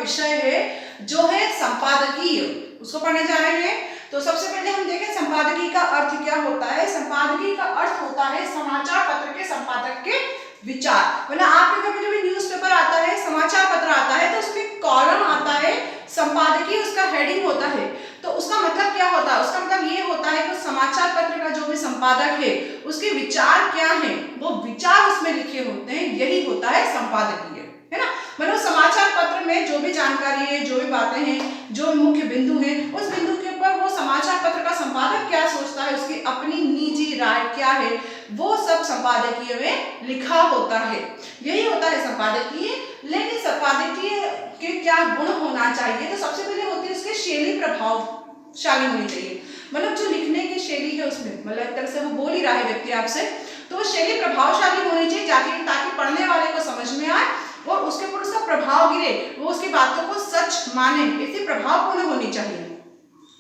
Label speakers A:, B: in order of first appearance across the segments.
A: विषय है जो है संपादकीय, उसको पढ़ने जा रहे हैं। तो सबसे पहले हम देखें संपादकीय का अर्थ क्या होता है। संपादकीय का अर्थ होता है समाचार पत्र के संपादक के विचार। मतलब आपके कभी जब न्यूज़पेपर आता है, समाचार पत्र आता है, तो उसमें कॉलम आता है, संपादकीय उसका हेडिंग होता है। तो उसका मतलब क्या होता है? उसका मतलब ये होता है कि समाचार पत्र का जो भी संपादक है उसके विचार क्या हैं, वो विचार उसमें लिखे होते हैं, यही होता है संपादकीय, है ना। मतलब समाचार पत्र में जो भी जानकारी है, जो भी बातें हैं, जो मुख्य बिंदु हैं, उस बिंदु के ऊपर वो समाचार पत्र का संपादक क्या सोचता है, उसकी अपनी निजी राय क्या है, वो सब संपादकीय में लिखा होता है, यही होता है संपादकीय। लेकिन संपादकीय के क्या गुण होना चाहिए? तो सबसे पहले होती है उसकी शैली प्रभावशाली होनी चाहिए। मतलब जो लिखने की शैली है उसमें, मतलब एक तरह से वो बोल ही रहा है व्यक्ति आपसे, तो वो शैली प्रभावशाली होनी चाहिए ताकि पढ़ने वाले को समझ में आए और उसके ऊपर उसका प्रभाव गिरे, वो उसकी बातों को सच माने, ऐसी प्रभावपूर्ण होनी चाहिए।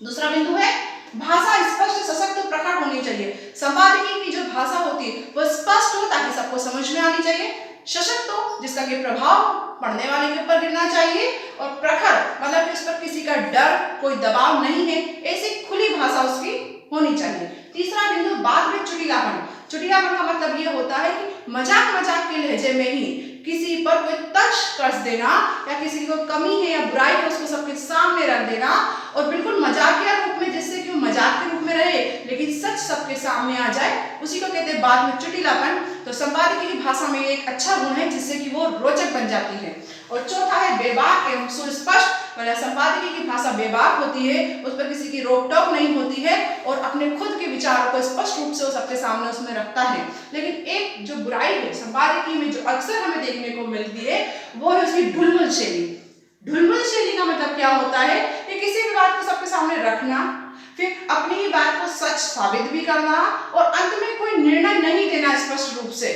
A: दूसरा बिंदु है भाषा स्पष्ट, सशक्त और प्रखर होनी चाहिए। संपादकीय की जो भाषा होती है वो स्पष्ट हो ताकि सबको समझ में आनी चाहिए, सशक्त हो जिसका कि प्रभाव पढ़ने वाले के ऊपर गिरना चाहिए, और प्रखर मतलब कि उस पर किसी का डर, कोई दबाव नहीं है, ऐसी खुली भाषा उसकी होनी चाहिए। तीसरा बिंदु बात में चुटिलापन। चुटिलापन का मतलब ये होता है कि मजाक के लहजे में ही किसी पर कोई तथ्य कस देना, या किसी को कमी है या बुराई है उसको सबके सामने रख देना, और बिल्कुल मजाकिया रूप में, जिससे कि वो मजाक के रूप में रहे लेकिन सच सबके सामने आ जाए, उसी को कहते हैं बात में चुटिलापन। तो संपादकीय की भाषा में एक अच्छा गुण है जिससे कि वो रोचक बन जाती है। और चौथा है बेबाक एवं सुस्पष्ट। मतलब संपादकीय की भाषा बेबाक होती है, उस पर किसी की रोक टोक नहीं होती है, और अपने खुद के विचारों को स्पष्ट रूप से वो सबके सामने उसमें रखता है। लेकिन एक जो बुराई है संपादकीय में, जो अक्सर हमें देखने को मिलती है, वो है उसकी ढुलमुल शैली। ढुलमुल शैली का मतलब क्या होता है कि किसी भी बात को सबके सामने रखना, फिर अपनी ही बात को सच साबित भी करना, और अंत में कोई निर्णय नहीं देना स्पष्ट रूप से।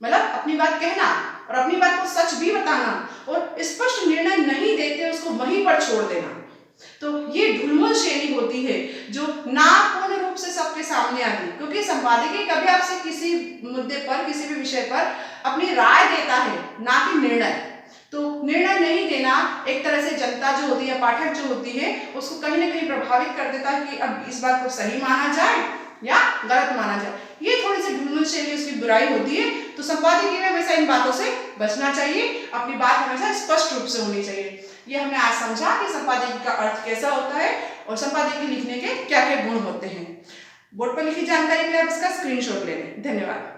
A: मतलब अपनी बात कहना और अपनी बात को सच भी बताना, और स्पष्ट निर्णय नहीं देते उसको वहीं पर छोड़ देना। तो ये ढुलमुल शैली होती है जो ना पूर्ण रूप से सबके सामने आती, क्योंकि संपादकीय कभी आपसे किसी मुद्दे पर, किसी भी विषय पर अपनी राय देता है, ना कि निर्णय। तो निर्णय नहीं देना एक तरह से जनता जो होती है, पाठक जो होती है, उसको कहीं ना कहीं प्रभावित कर देता है कि अब इस बात को सही माना जाए या गलत माना जाए। ये थोड़ी सी ढुलमुल शैली उसकी बुराई होती है। तो संपादकीय में हमेशा इन बातों से बचना चाहिए, अपनी बात हमेशा स्पष्ट रूप से होनी चाहिए। ये हमने आज समझा कि संपादकीय का अर्थ कैसा होता है और संपादकीय लिखने के क्या क्या गुण होते हैं। बोर्ड पर लिखी जानकारी के लिए आप इसका स्क्रीनशॉट ले लें। धन्यवाद।